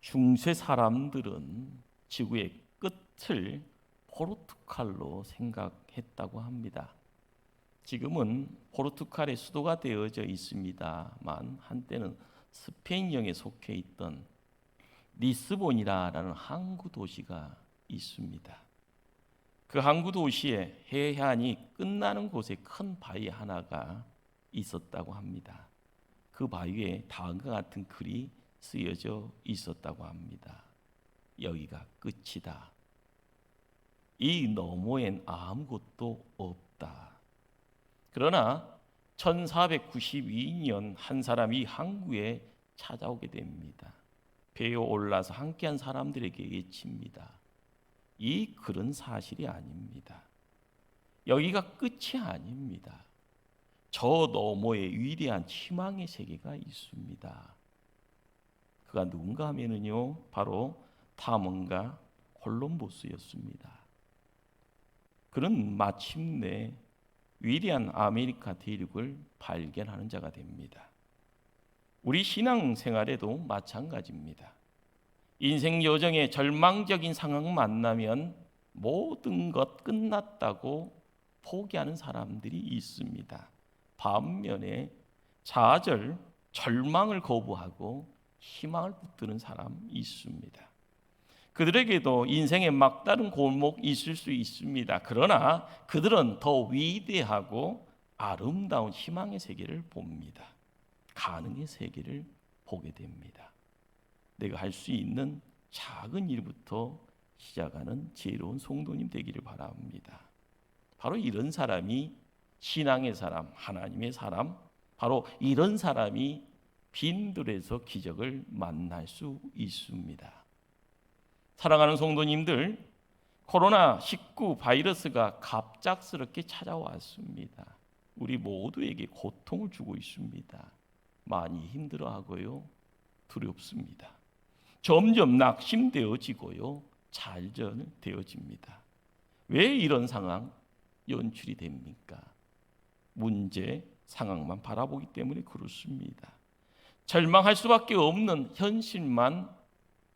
중세 사람들은 지구의 끝을 포르투갈로 생각했다고 합니다. 지금은 포르투갈의 수도가 되어져 있습니다만 한때는 스페인령에 속해 있던 리스본이라는 항구 도시가 있습니다. 그 항구 도시에 해안이 끝나는 곳에 큰 바위 하나가 있었다고 합니다. 그 바위에 다음과 같은 글이 쓰여져 있었다고 합니다. 여기가 끝이다. 이 너머엔 아무것도 없다. 그러나 1492년 한 사람이 항구에 찾아오게 됩니다. 배에 올라서 함께한 사람들에게 외칩니다. 이 글은 사실이 아닙니다. 여기가 끝이 아닙니다. 저 너머에 위대한 희망의 세계가 있습니다. 그가 누군가 하면은요, 바로 탐험가 콜럼버스였습니다. 그는 마침내 위대한 아메리카 대륙을 발견하는 자가 됩니다. 우리 신앙생활에도 마찬가지입니다. 인생 여정에 절망적인 상황 만나면 모든 것 끝났다고 포기하는 사람들이 있습니다. 반면에 좌절, 절망을 거부하고 희망을 붙드는 사람이 있습니다. 그들에게도 인생의 막다른 골목이 있을 수 있습니다. 그러나 그들은 더 위대하고 아름다운 희망의 세계를 봅니다. 가능의 세계를 보게 됩니다. 내가 할 수 있는 작은 일부터 시작하는 지혜로운 성도님 되기를 바랍니다. 바로 이런 사람이 신앙의 사람, 하나님의 사람, 바로 이런 사람이 빈들에서 기적을 만날 수 있습니다. 사랑하는 성도님들, 코로나19 바이러스가 갑작스럽게 찾아왔습니다. 우리 모두에게 고통을 주고 있습니다. 많이 힘들어하고요, 두렵습니다. 점점 낙심되어지고요, 잘전되어집니다. 왜 이런 상황 연출이 됩니까? 문제, 상황만 바라보기 때문에 그렇습니다. 절망할 수밖에 없는 현실만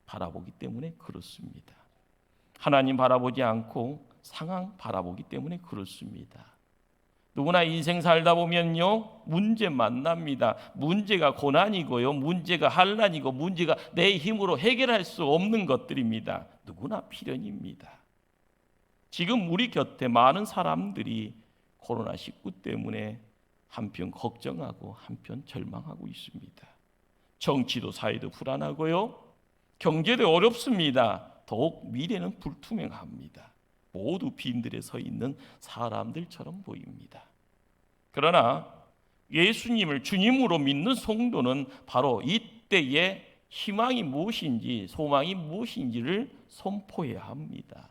바라보기 때문에 그렇습니다. 하나님 바라보지 않고 상황 바라보기 때문에 그렇습니다. 누구나 인생 살다 보면요, 문제 만납니다. 문제가 고난이고요, 문제가 환난이고, 문제가 내 힘으로 해결할 수 없는 것들입니다. 누구나 필연입니다. 지금 우리 곁에 많은 사람들이 코로나19 때문에 한편 걱정하고 한편 절망하고 있습니다. 정치도 사회도 불안하고요, 경제도 어렵습니다. 더욱 미래는 불투명합니다. 모두 빈들에 서 있는 사람들처럼 보입니다. 그러나 예수님을 주님으로 믿는 성도는 바로 이때의 희망이 무엇인지, 소망이 무엇인지를 선포해야 합니다.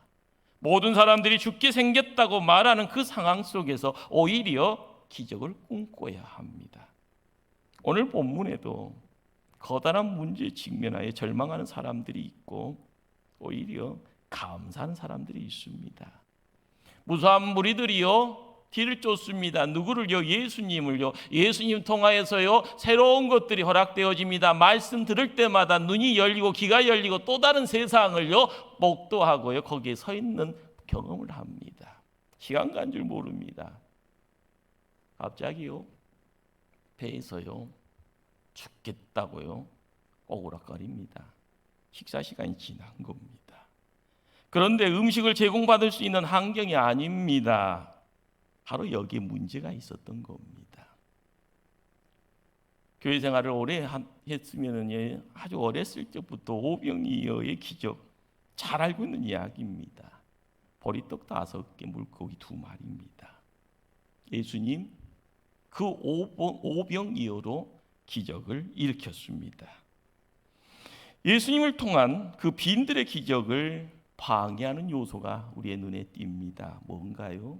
모든 사람들이 죽게 생겼다고 말하는 그 상황 속에서 오히려 기적을 꿈꿔야 합니다. 오늘 본문에도 거다란 문제에 직면하여 절망하는 사람들이 있고 오히려 감사하는 사람들이 있습니다. 무수한 무리들이요, 뒤를 쫓습니다. 누구를요? 예수님을요. 예수님 통하여서요, 새로운 것들이 허락되어집니다. 말씀 들을 때마다 눈이 열리고 귀가 열리고 또 다른 세상을요, 목도하고요, 거기에 서 있는 경험을 합니다. 시간 간 줄 모릅니다. 갑자기요, 배에서요, 죽겠다고요, 오그락거립니다. 식사 시간이 지난 겁니다. 그런데 음식을 제공받을 수 있는 환경이 아닙니다. 바로 여기에 문제가 있었던 겁니다. 교회 생활을 오래 했으면 아주 어렸을 때부터 오병이어의 기적 잘 알고 있는 이야기입니다. 보리떡 5개, 물고기 2마리입니다. 예수님 그 오병이어로 기적을 일으켰습니다. 예수님을 통한 그 빈들의 기적을 방해하는 요소가 우리의 눈에 띕니다. 뭔가요?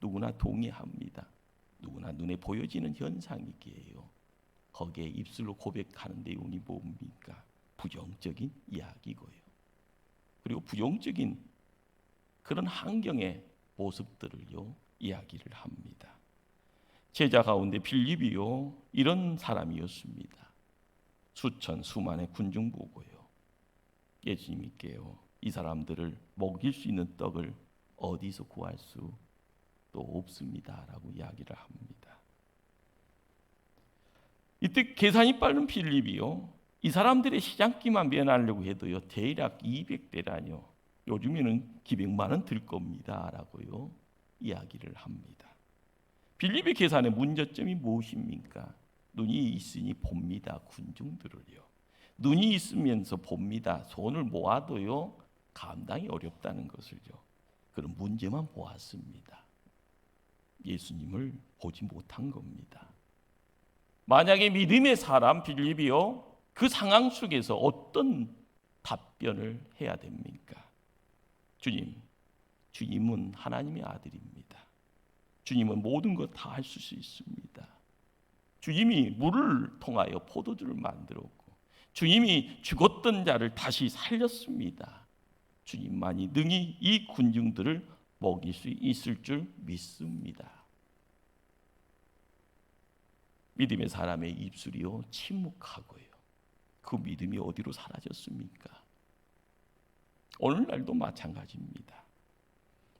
누구나 동의합니다. 누구나 눈에 보여지는 현상이기에요. 거기에 입술로 고백하는 내용이 뭡니까? 부정적인 이야기고요. 그리고 부정적인 그런 환경의 모습들을요, 이야기를 합니다. 제자 가운데 빌립이요, 이런 사람이었습니다. 수천 수만의 군중 보고요, 예수님께요, 이 사람들을 먹일 수 있는 떡을 어디서 구할 수도 없습니다라고 이야기를 합니다. 이때 계산이 빠른 필립이요, 이 사람들의 시장기만 면하려고 해도요 대략 200대라뇨, 요즘에는 기백만 원 들 겁니다라고요 이야기를 합니다. 빌립의 계산의 문제점이 무엇입니까? 눈이 있으니 봅니다. 군중들을요. 눈이 있으면서 봅니다. 손을 모아도요 감당이 어렵다는 것을요. 그런 문제만 보았습니다. 예수님을 보지 못한 겁니다. 만약에 믿음의 사람 빌립이요, 그 상황 속에서 어떤 답변을 해야 됩니까? 주님은 하나님의 아들입니다. 주님은 모든 것 다 할 수 있습니다. 주님이 물을 통하여 포도주를 만들었고, 주님이 죽었던 자를 다시 살렸습니다. 주님만이 능히 이 군중들을 먹일 수 있을 줄 믿습니다. 믿음의 사람의 입술이요 침묵하고요, 그 믿음이 어디로 사라졌습니까? 오늘날도 마찬가지입니다.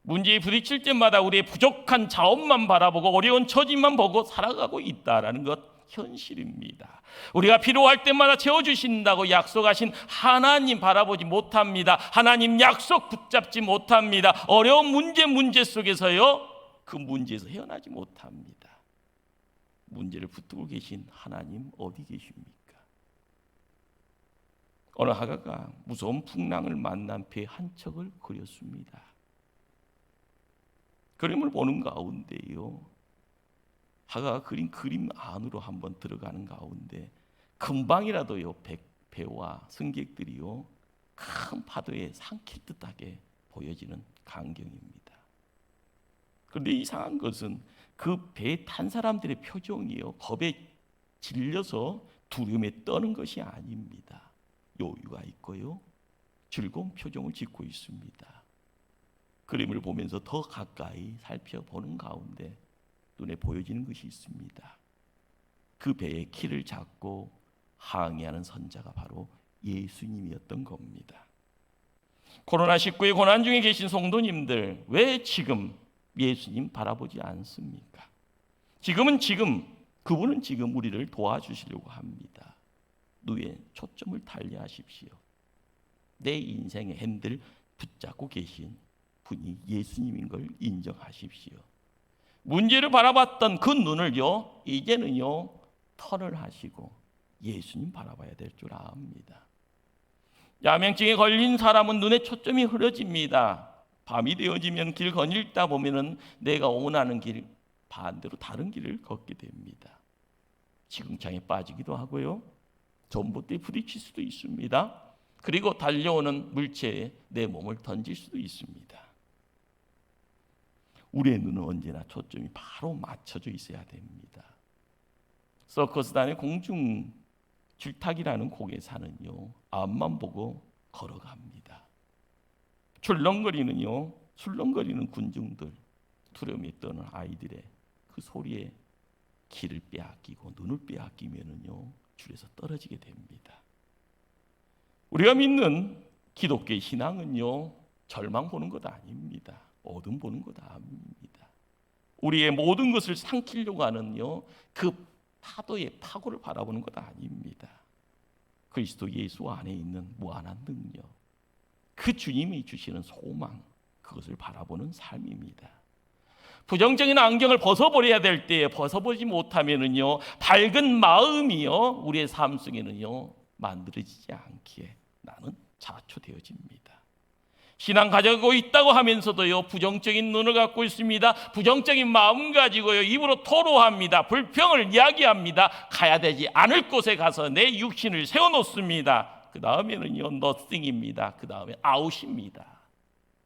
문제에 부딪힐 때마다 우리의 부족한 자원만 바라보고 어려운 처지만 보고 살아가고 있다라는 것 현실입니다. 우리가 필요할 때마다 채워주신다고 약속하신 하나님 바라보지 못합니다. 하나님 약속 붙잡지 못합니다. 어려운 문제 속에서요 그 문제에서 헤어나지 못합니다. 문제를 붙들고 계신 하나님 어디 계십니까? 어느 하가가 무서운 풍랑을 만난 배 한 척을 그렸습니다. 그림을 보는 가운데요, 하가가 그린 그림 안으로 한번 들어가는 가운데 금방이라도요 배와 승객들이요 큰 파도에 삼킬 듯하게 보여지는 광경입니다. 그런데 이상한 것은 그 배에 탄 사람들의 표정이요 겁에 질려서 두려움에 떠는 것이 아닙니다. 여유가 있고요 즐거운 표정을 짓고 있습니다. 그림을 보면서 더 가까이 살펴보는 가운데 눈에 보여지는 것이 있습니다. 그 배의 키를 잡고 항해하는 선자가 바로 예수님이었던 겁니다. 코로나19의 고난 중에 계신 성도님들, 왜 지금 예수님 바라보지 않습니까? 그분은 지금 우리를 도와주시려고 합니다. 눈에 초점을 달리하십시오. 내 인생의 핸들 붙잡고 계신 분이 예수님인 걸 인정하십시오. 문제를 바라봤던 그 눈을요 이제는요 턴을 하시고 예수님 바라봐야 될 줄 압니다. 야맹증에 걸린 사람은 눈의 초점이 흐려집니다. 밤이 되어지면 길 거닐다 보면은 내가 원하는 길 반대로 다른 길을 걷게 됩니다. 지궁창에 빠지기도 하고요, 전봇대에 부딪힐 수도 있습니다. 그리고 달려오는 물체에 내 몸을 던질 수도 있습니다. 우리의 눈은 언제나 초점이 바로 맞춰져 있어야 됩니다. 서커스단의 공중 줄타기라는 곡에서는요 앞만 보고 걸어갑니다. 술렁거리는 군중들, 두려움에 떠는 아이들의 그 소리에 길을 빼앗기고 눈을 빼앗기면은요 줄에서 떨어지게 됩니다. 우리가 믿는 기독교의 신앙은요 절망 보는 것 아닙니다. 어둠 보는 것 아닙니다. 우리의 모든 것을 삼키려고 하는요 그 파도의 파고를 바라보는 것 아닙니다. 그리스도 예수 안에 있는 무한한 능력, 그 주님이 주시는 소망, 그것을 바라보는 삶입니다. 부정적인 안경을 벗어버려야 될 때에 벗어보지 못하면은요 밝은 마음이요 우리의 삶 속에는요 만들어지지 않기에 나는 자초되어집니다. 신앙 가지고 있다고 하면서도요 부정적인 눈을 갖고 있습니다. 부정적인 마음 가지고요 입으로 토로합니다. 불평을 이야기합니다. 가야 되지 않을 곳에 가서 내 육신을 세워놓습니다. 그 다음에는요 nothing입니다. 그 다음에 out입니다.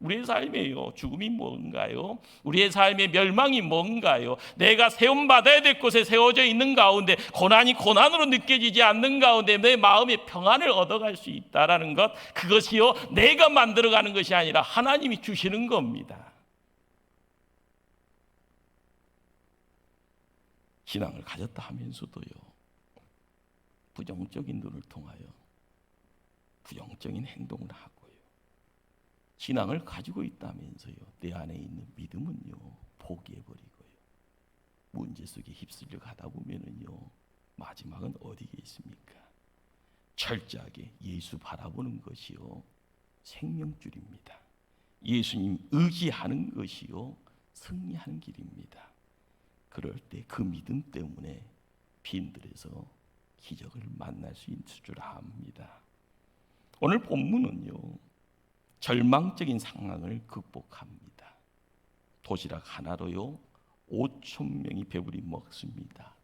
우리의 삶에요 죽음이 뭔가요? 우리의 삶의 멸망이 뭔가요? 내가 세움받아야 될 곳에 세워져 있는 가운데 고난이 고난으로 느껴지지 않는 가운데 내 마음의 평안을 얻어갈 수 있다라는 것, 그것이요 내가 만들어가는 것이 아니라 하나님이 주시는 겁니다. 신앙을 가졌다 하면서도요 부정적인 눈을 통하여 부정적인 자발적인 행동을 하고요. 신앙을 가지고 있다면서요. 내 안에 있는 믿음은요. 포기해버리고요. 문제 속에 휩쓸려 가다 보면은요. 마지막은 어디에 있습니까? 철저하게 예수 바라보는 것이요. 생명줄입니다. 예수님 의지하는 것이요. 승리하는 길입니다. 그럴 때 그 믿음 때문에 빈들에서 기적을 만날 수 있을 줄 압니다. 오늘 본문은요. 절망적인 상황을 극복합니다. 도시락 하나로요. 5천 명이 배부리 먹습니다.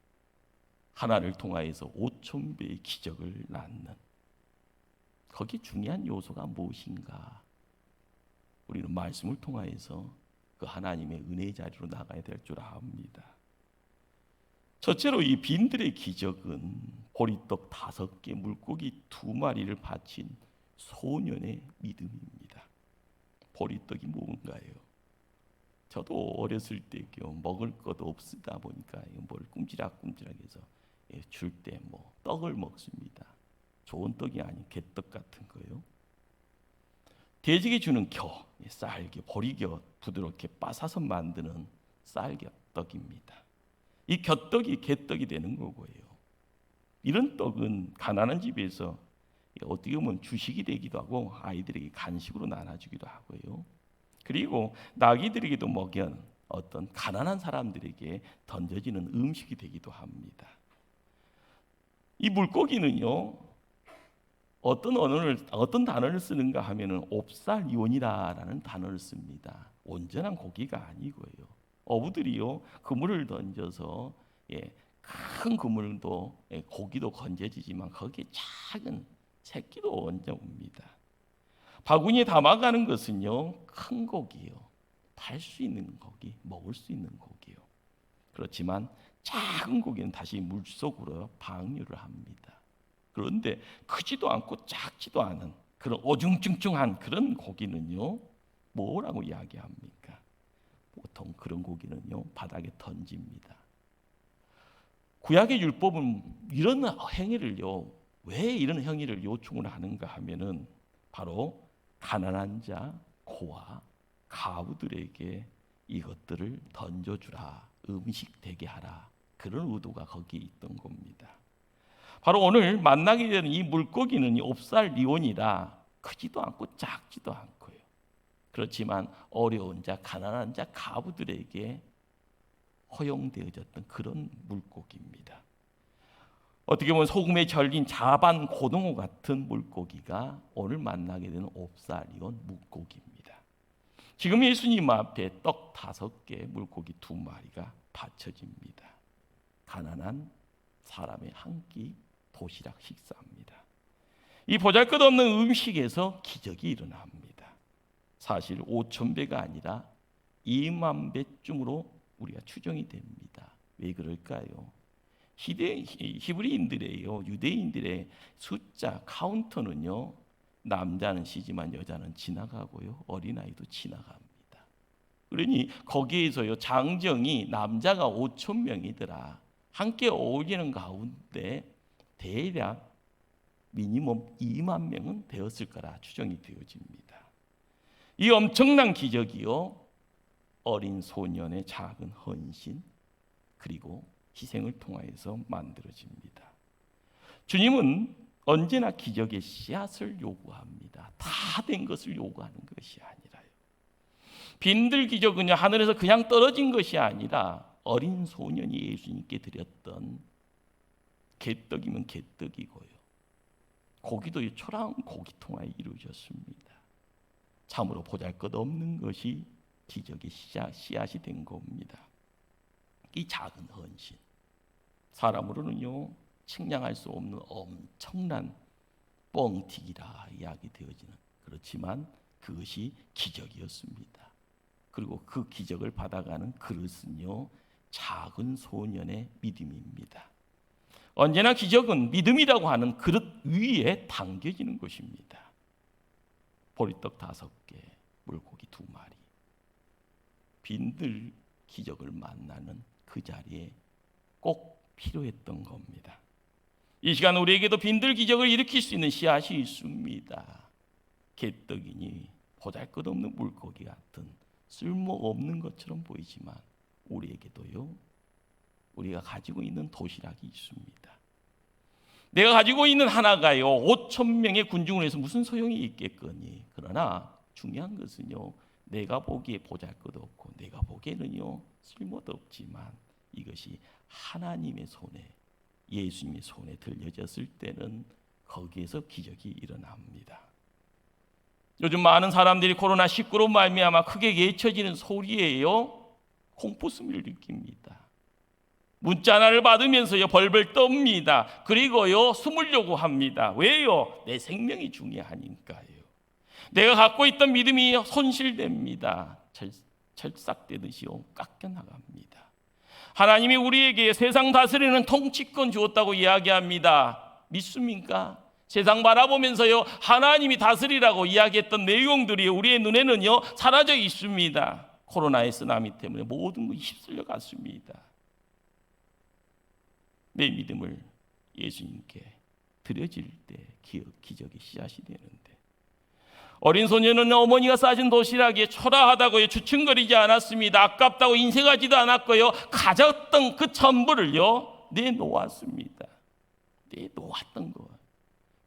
하나를 통하여서 5천 배의 기적을 낳는, 거기 중요한 요소가 무엇인가? 우리는 말씀을 통하여서 그 하나님의 은혜의 자리로 나가야 될 줄 압니다. 첫째로 이 빈들의 기적은 보리떡 5개, 물고기 2마리를 바친 소년의 믿음입니다. 보리떡이 뭔가요? 저도 어렸을 때 먹을 것도 없다 보니까 뭘 꿈지락꿈지락해서 줄 때 뭐 떡을 먹습니다. 좋은 떡이 아닌 개떡 같은 거요. 돼지에게 주는 겨, 쌀겨, 보리겨, 부드럽게 빠사서 만드는 쌀겨떡입니다. 이 겨떡이 개떡이 되는 거고요. 이런 떡은 가난한 집에서 어떻게 보면 주식이 되기도 하고 아이들에게 간식으로 나눠주기도 하고요. 그리고 나귀들에게도 먹여 어떤 가난한 사람들에게 던져지는 음식이 되기도 합니다. 이 물고기는요, 어떤 단어를 쓰는가 하면은 옵살리온이라는 단어를 씁니다. 온전한 고기가 아니고요. 어부들이요 그물을 던져서 큰 그물도 고기도 건져지지만 거기에 작은 새끼도 얹어옵니다. 바구니에 담아가는 것은요 큰 고기요, 팔 수 있는 고기, 먹을 수 있는 고기요. 그렇지만 작은 고기는 다시 물속으로 방류를 합니다. 그런데 크지도 않고 작지도 않은 그런 어중증증한 그런 고기는요 뭐라고 이야기합니까? 보통 그런 고기는요 바닥에 던집니다. 구약의 율법은 이런 행위를요, 왜 이런 행위를 요청을 하는가 하면은 바로 가난한 자, 고아, 가부들에게 이것들을 던져주라, 음식 되게 하라, 그런 의도가 거기에 있던 겁니다. 바로 오늘 만나게 되는 이 물고기는 옵살리온이라 크지도 않고 작지도 않고요. 그렇지만 어려운 자, 가난한 자, 가부들에게 허용되어졌던 그런 물고기입니다. 어떻게 보면 소금에 절인 자반 고등어 같은 물고기가 오늘 만나게 되는 옵살리온 물고기입니다. 지금 예수님 앞에 떡 5개, 물고기 2마리가 바쳐집니다. 가난한 사람의 한 끼 도시락 식사입니다. 이 보잘것없는 음식에서 기적이 일어납니다. 사실 5천 배가 아니라 2만 배쯤으로 우리가 추정이 됩니다. 왜 그럴까요? 히브리인들의요, 유대인들의 숫자 카운터는요, 남자는 쉬지만 여자는 지나가고요, 어린아이도 지나갑니다. 그러니 거기에서요 장정이 남자가 5천 명이더라. 함께 어울리는 가운데 대략 미니멈 2만 명은 되었을 거라 추정이 되어집니다. 이 엄청난 기적이요, 어린 소년의 작은 헌신 그리고 희생을 통하여서 만들어집니다. 주님은 언제나 기적의 씨앗을 요구합니다. 다 된 것을 요구하는 것이 아니라요. 빈들 기적은요 하늘에서 그냥 떨어진 것이 아니라 어린 소년이 예수님께 드렸던 개떡이면 개떡이고요, 고기도 초라한 고기통하에 이루어졌습니다. 참으로 보잘것없는 것이 기적의 씨앗이 된 겁니다. 이 작은 헌신, 사람으로는요 측량할 수 없는 엄청난 뻥튀기라 이야기되어지는, 그렇지만 그것이 기적이었습니다. 그리고 그 기적을 받아가는 그릇은요 작은 소년의 믿음입니다. 언제나 기적은 믿음이라고 하는 그릇 위에 담겨지는 것입니다. 보리떡 5개, 물고기 2마리, 빈들 기적을 만나는 그 자리에 꼭 필요했던 겁니다. 이 시간 우리에게도 빈들 기적을 일으킬 수 있는 씨앗이 있습니다. 개떡이니 보잘것없는 물고기 같은 쓸모없는 것처럼 보이지만 우리에게도요, 우리가 가지고 있는 도시락이 있습니다. 내가 가지고 있는 하나가요 5천 명의 군중을 해서 무슨 소용이 있겠거니. 그러나 중요한 것은요, 내가 보기에 보잘것없고 내가 보기에는요 쓸모도 없지만 이것이 하나님의 손에, 예수님의 손에 들려졌을 때는 거기에서 기적이 일어납니다. 요즘 많은 사람들이 코로나19로 말미암아 크게 외쳐지는 소리에요 공포심을 느낍니다. 문자 하나를 받으면서요 벌벌 떱니다. 그리고요 숨으려고 합니다. 왜요? 내 생명이 중요하니까요. 내가 갖고 있던 믿음이 손실됩니다. 철삭되듯이요 깎여나갑니다. 하나님이 우리에게 세상 다스리는 통치권 주었다고 이야기합니다. 믿습니까? 세상 바라보면서요 하나님이 다스리라고 이야기했던 내용들이 우리의 눈에는요 사라져 있습니다. 코로나의 쓰나미 때문에 모든 것이 휩쓸려 갔습니다. 내 믿음을 예수님께 드려질 때 기적의 씨앗이 되는데, 어린 소녀는 어머니가 싸준 도시락에 초라하다고 주춤거리지 않았습니다. 아깝다고 인색하지도 않았고요, 가졌던 그 전부를요 내놓았습니다. 내놓았던 거,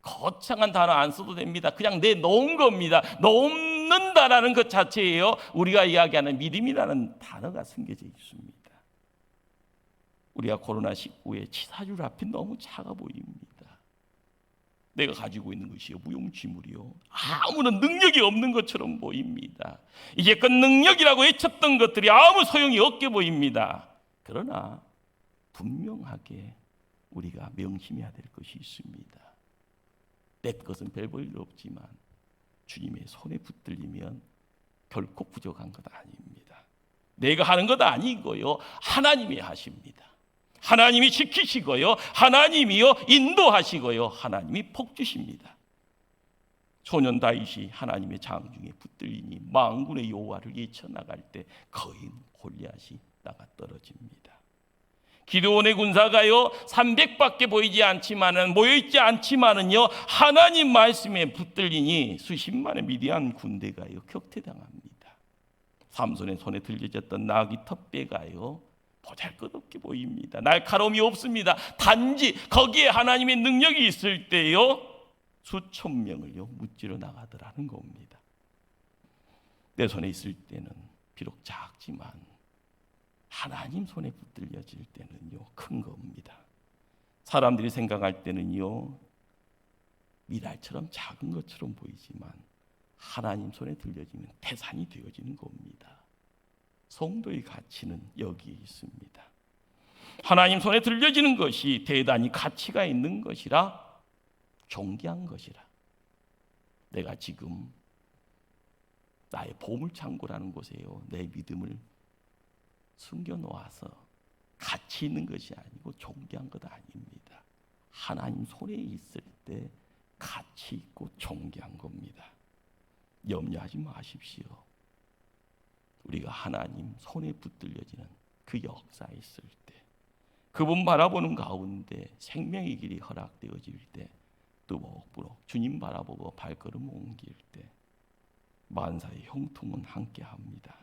거창한 단어 안 써도 됩니다. 그냥 내놓은 겁니다. 놓는다라는 것 자체예요 우리가 이야기하는 믿음이라는 단어가 숨겨져 있습니다. 우리가 코로나19의 치사율 앞에 너무 작아 보입니다. 내가 가지고 있는 것이요 무용지물이요 아무런 능력이 없는 것처럼 보입니다. 이제껏 능력이라고 외쳤던 것들이 아무 소용이 없게 보입니다. 그러나 분명하게 우리가 명심해야 될 것이 있습니다. 내 것은 별 볼 일 없지만 주님의 손에 붙들리면 결코 부족한 것 아닙니다. 내가 하는 것 아니고요 하나님이 하십니다. 하나님이 지키시고요 하나님이요 인도하시고요 하나님이 복주십니다. 소년 다윗이 하나님의 장중에 붙들리니 만군의 여호와를 예쳐나갈 때 거인 골리앗이 나가 떨어집니다. 기드온의 군사가요 300밖에 보이지 않지만은, 모여있지 않지만은요 하나님 말씀에 붙들리니 수십만의 미디안 군대가요 격퇴당합니다. 삼손의 손에 들려졌던 나귀 텃배가요 보잘것없게 보입니다. 날카로움이 없습니다. 단지 거기에 하나님의 능력이 있을 때요 수천 명을요 무찌러 나가더라는 겁니다. 내 손에 있을 때는 비록 작지만 하나님 손에 붙들려질 때는요 큰 겁니다. 사람들이 생각할 때는요 미랄처럼 작은 것처럼 보이지만 하나님 손에 들려지면 태산이 되어지는 겁니다. 성도의 가치는 여기에 있습니다. 하나님 손에 들려지는 것이 대단히 가치가 있는 것이라, 존귀한 것이라. 내가 지금 나의 보물창고라는 곳에요 내 믿음을 숨겨놓아서 가치 있는 것이 아니고 존귀한 것 아닙니다. 하나님 손에 있을 때 가치 있고 존귀한 겁니다. 염려하지 마십시오. 우리가 하나님 손에 붙들려지는 그 역사에 있을 때, 그분 바라보는 가운데 생명의 길이 허락되어질 때, 뚜벅뚜벅 주님 바라보고 발걸음 옮길 때 만사의 형통은 함께합니다.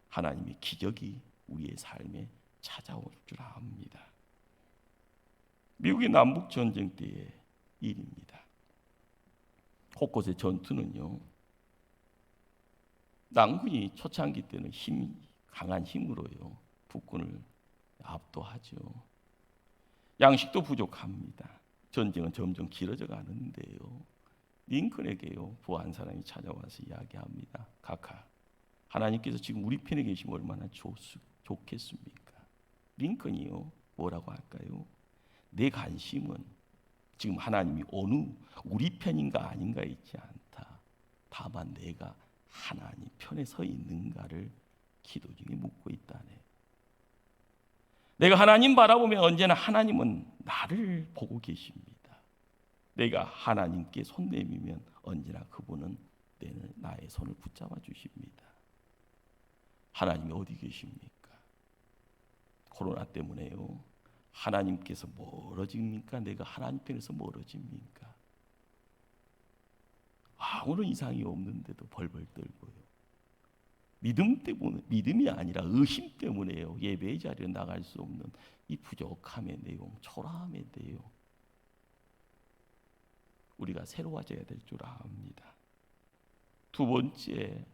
하나님의 기적이 우리의 삶에 찾아올 줄 압니다. 미국의 남북전쟁 때의 일입니다. 곳곳의 전투는요 남군이 초창기 때는 강한 힘으로요 북군을 압도하죠. 양식도 부족합니다. 전쟁은 점점 길어져 가는데요 링컨에게요 부한 사람이 찾아와서 이야기합니다. 카카, 하나님께서 지금 우리 편에 계시면 얼마나 좋겠습니까? 링컨이요 뭐라고 할까요? 내 관심은 지금 하나님이 어느 우리 편인가 아닌가 있지 않다. 다만 내가 하나님 편에 서 있는가를 기도 중에 묻고 있다네. 내가 하나님 바라보면 언제나 하나님은 나를 보고 계십니다. 내가 하나님께 손 내밀면 언제나 그분은 나의 손을 붙잡아 주십니다. 하나님이 어디 계십니까? 코로나 때문에요 하나님께서 멀어집니까? 내가 하나님 편에서 멀어집니까? 아무런 이상이 없는데도 벌벌 떨고요. 믿음 때문에, 믿음이 아니라 의심 때문에요. 예배의 자리에 나갈 수 없는 이 부족함의 내용, 초라함의 내용, 우리가 새로워져야 될 줄 압니다. 두 번째,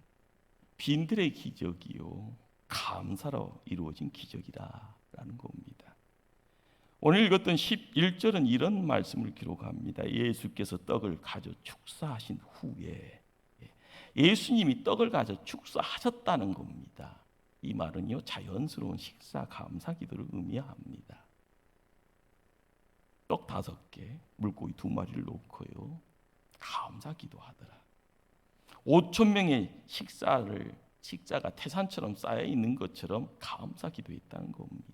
빈들의 기적이요, 감사로 이루어진 기적이다라는 겁니다. 오늘 읽었던 11절은 이런 말씀을 기록합니다. 예수께서 떡을 가져 축사하신 후에, 예수님이 떡을 가져 축사하셨다는 겁니다. 이 말은요, 자연스러운 식사 감사 기도를 의미합니다. 떡 5개, 물고기 2마리를 놓고요, 감사 기도하더라. 5,000명의 식사가 태산처럼 쌓여 있는 것처럼 감사 기도했다는 겁니다.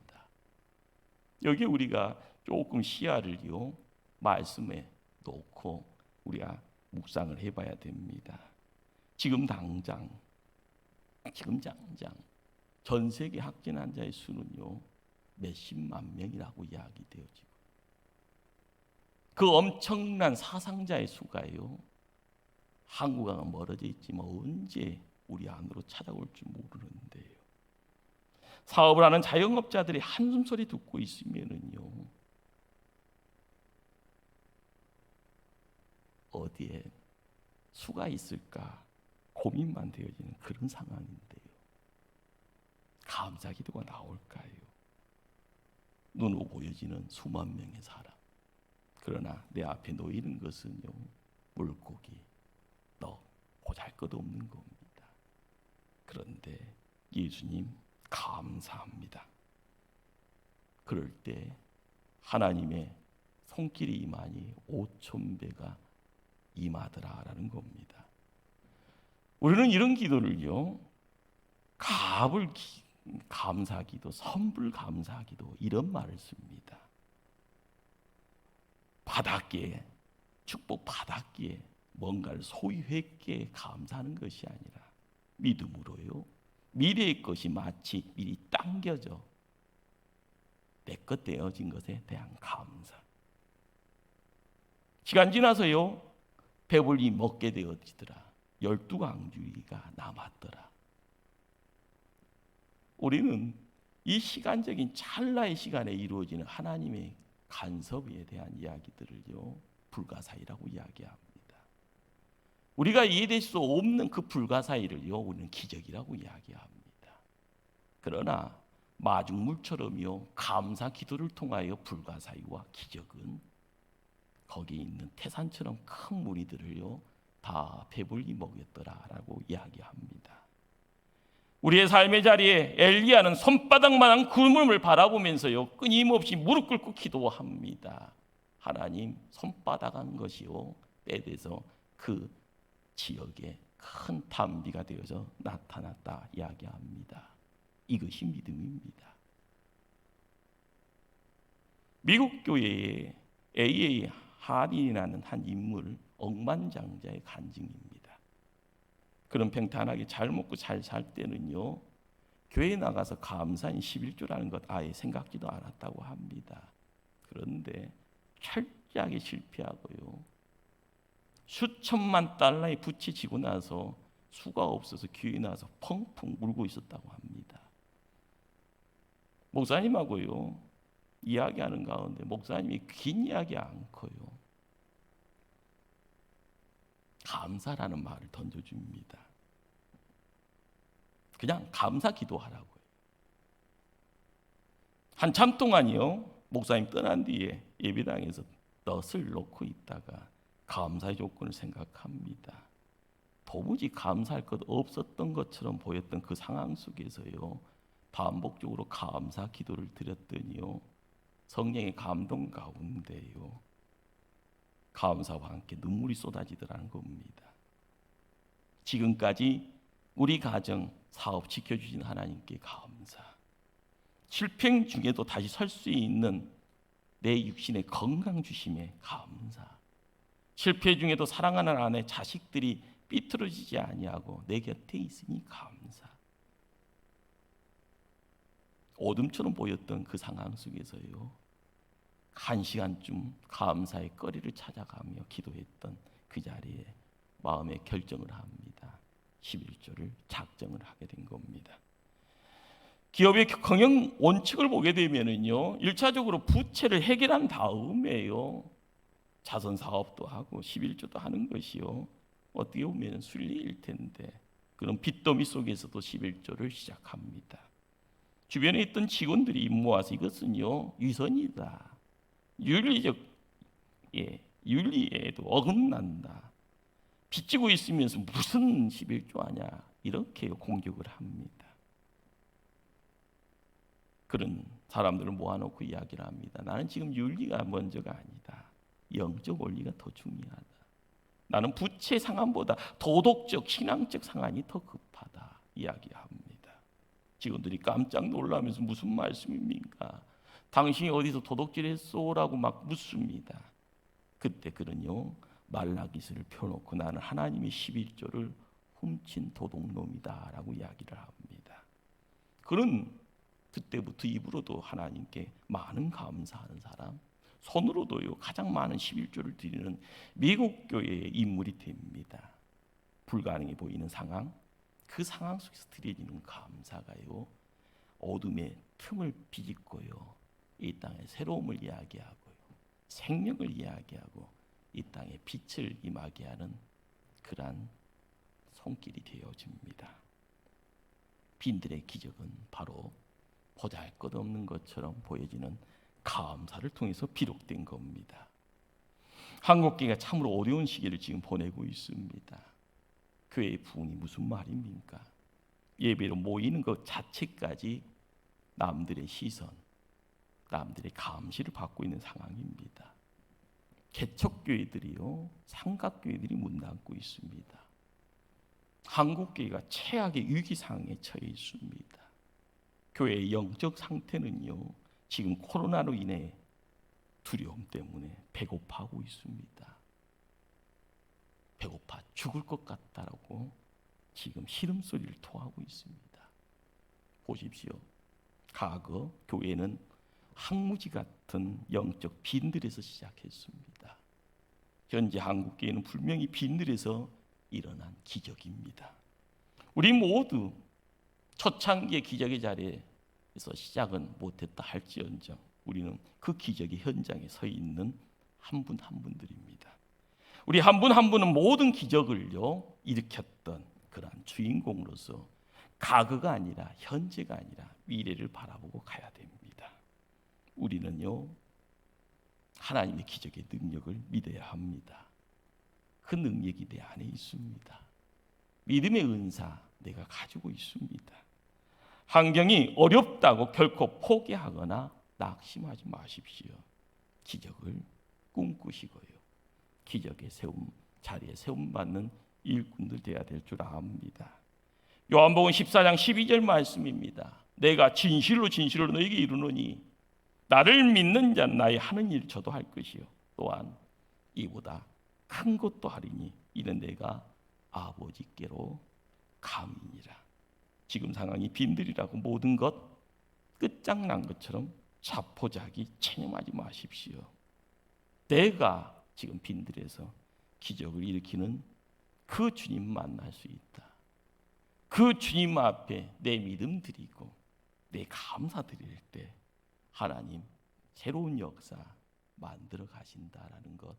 여기에 우리가 조금 시야를요, 말씀에 놓고 우리가 묵상을 해봐야 됩니다. 지금 당장 전 세계 확진 환자의 수는요, 몇십만 명이라고 이야기되어지고, 그 엄청난 사상자의 수가요, 한국과 멀어져 있지만 언제 우리 안으로 찾아올지 모르는데요. 사업을 하는 자영업자들이 한숨 소리 듣고 있으면은요, 어디에 수가 있을까 고민만 되어지는 그런 상황인데요. 감사 기도가 나올까요? 눈으로 보여지는 수만 명의 사람. 그러나 내 앞에 놓이는 것은요, 물고기, 떡, 보잘것없는 겁니다. 그런데 예수님 감사합니다. 그럴 때 하나님의 손길이 임하니 5,000배가 임하더라라는 겁니다. 우리는 이런 기도를요, 갑을 감사기도, 선불 감사기도, 이런 말을 씁니다. 받았기에, 축복 받았기에 뭔가를 소유했기에 감사하는 것이 아니라 믿음으로요, 미래의 것이 마치 미리 당겨져 내 것 되어진 것에 대한 감사. 시간 지나서요, 배불리 먹게 되어지더라. 12강주리가 남았더라. 우리는 이 시간적인 찰나의 시간에 이루어지는 하나님의 간섭에 대한 이야기들을요, 불가사의라고 이야기합니다. 우리가 이해될 수 없는 그 불가사의를요, 우리는 기적이라고 이야기합니다. 그러나 마중물처럼요, 감사 기도를 통하여 불가사의와 기적은 거기에 있는 태산처럼 큰 무리들을요, 다 배불리 먹였더라라고 이야기합니다. 우리의 삶의 자리에 엘리야는 손바닥만한 구름을 바라보면서요, 끊임없이 무릎 꿇고 기도합니다. 하나님, 손바닥한 것이요, 때돼서 그 지역에 큰 단비가 되어서 나타났다 이야기합니다. 이것이 믿음입니다. 미국 교회에 A.A. 하린이라는 한 인물, 억만장자의 간증입니다. 그런 평탄하게 잘 먹고 잘 살 때는요, 교회에 나가서 감사인 11조라는 것 아예 생각지도 않았다고 합니다. 그런데 철저하게 실패하고요, 수천만 달러의 빚이 지고 나서 수가 없어서 교회에 나와서 펑펑 울고 있었다고 합니다. 목사님하고요, 이야기하는 가운데 목사님이 긴 이야기 않고요, 감사라는 말을 던져줍니다. 그냥 감사 기도하라고요. 한참 동안이요, 목사님 떠난 뒤에 예배당에서 넛을 놓고 있다가 감사의 조건을 생각합니다. 도무지 감사할 것 없었던 것처럼 보였던 그 상황 속에서요, 반복적으로 감사 기도를 드렸더니요, 성령의 감동 가운데요, 감사와 함께 눈물이 쏟아지더라는 겁니다. 지금까지 우리 가정, 사업 지켜주신 하나님께 감사. 실패 중에도 다시 설 수 있는 내 육신의 건강 주심에 감사. 실패 중에도 사랑하는 아내, 자식들이 삐뚤어지지 아니하고 내 곁에 있으니 감사. 어둠처럼 보였던 그 상황 속에서요, 1시간쯤 감사의 거리를 찾아가며 기도했던 그 자리에 마음에 결정을 합니다. 11조를 작정을 하게 된 겁니다. 기업의 경영 원칙을 보게 되면은요, 1차적으로 부채를 해결한 다음에요, 자선 사업도 하고 11조도 하는 것이요, 어떻게 보면 순리일 텐데 그런 빚더미 속에서도 11조를 시작합니다. 주변에 있던 직원들이 모아서 이것은요 위선이다, 윤리적 윤리에도 어긋난다, 빚지고 있으면서 무슨 11조 하냐, 이렇게 공격을 합니다. 그런 사람들을 모아놓고 이야기를 합니다. 나는 지금 윤리가 먼저가 아니다, 영적 원리가 더 중요하다. 나는 부채 상한보다 도덕적, 신앙적 상한이 더 급하다 이야기합니다. 직원들이 깜짝 놀라면서 무슨 말씀입니까? 당신이 어디서 도덕질했소라고 막 묻습니다. 그때 그는요 말라기스를 펴놓고 나는 하나님의 11조를 훔친 도둑놈이다라고 이야기를 합니다. 그는 그때부터 입으로도 하나님께 많은 감사하는 사람, 손으로도요 가장 많은 11조를 드리는 미국 교회의 인물이 됩니다. 불가능해 보이는 상황, 그 상황 속에서 드려지는 감사가요 어둠의 틈을 비집고요 이 땅의 새로움을 이야기하고요 생명을 이야기하고 이 땅에 빛을 임하게 하는 그러한 손길이 되어집니다. 빈들의 기적은 바로 보잘것없는 것처럼 보여지는 감사를 통해서 비록된 겁니다. 한국교회가 참으로 어려운 시기를 지금 보내고 있습니다. 교회의 부흥이 무슨 말입니까? 예배로 모이는 것 자체까지 남들의 시선, 남들의 감시를 받고 있는 상황입니다. 개척교회들이요, 삼각교회들이 문 닫고 있습니다. 한국교회가 최악의 위기 상황에 처해 있습니다. 교회의 영적 상태는요, 지금 코로나로 인해 두려움 때문에 배고파하고 있습니다. 배고파 죽을 것 같다라고 지금 시름소리를 토하고 있습니다. 보십시오. 과거 교회는 항무지 같은 영적 빈들에서 시작했습니다. 현재 한국교회는 분명히 빈들에서 일어난 기적입니다. 우리 모두 초창기의 기적의 자리에서 시작은 못했다 할지언정 우리는 그 기적의 현장에 서 있는 한 분 한 분들입니다. 우리 한 분 한 분은 모든 기적을요 일으켰던 그러한 주인공으로서 과거가 아니라 현재가 아니라 미래를 바라보고 가야 됩니다. 우리는요 하나님의 기적의 능력을 믿어야 합니다. 그 능력이 내 안에 있습니다. 믿음의 은사 내가 가지고 있습니다. 환경이 어렵다고 결코 포기하거나 낙심하지 마십시오. 기적을 꿈꾸시고요 기적의 자리에 세움받는 일꾼들 되어야 될 줄 압니다. 요한복음 14장 12절 말씀입니다. 내가 진실로 진실로 너에게 이르노니 나를 믿는 자는 나의 하는 일 저도 할 것이요 또한 이보다 큰 것도 하리니 이는 내가 아버지께로 감이니라. 지금 상황이 빈들이라고 모든 것 끝장난 것처럼 자포자기 체념하지 마십시오. 내가 지금 빈들에서 기적을 일으키는 그 주님 만날 수 있다. 그 주님 앞에 내 믿음 드리고 내 감사 드릴 때 하나님 새로운 역사 만들어 가신다라는 것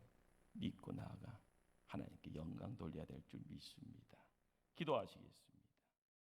믿고 나아가 하나님께 영광 돌려야 될 줄 믿습니다. 기도하시겠습니다.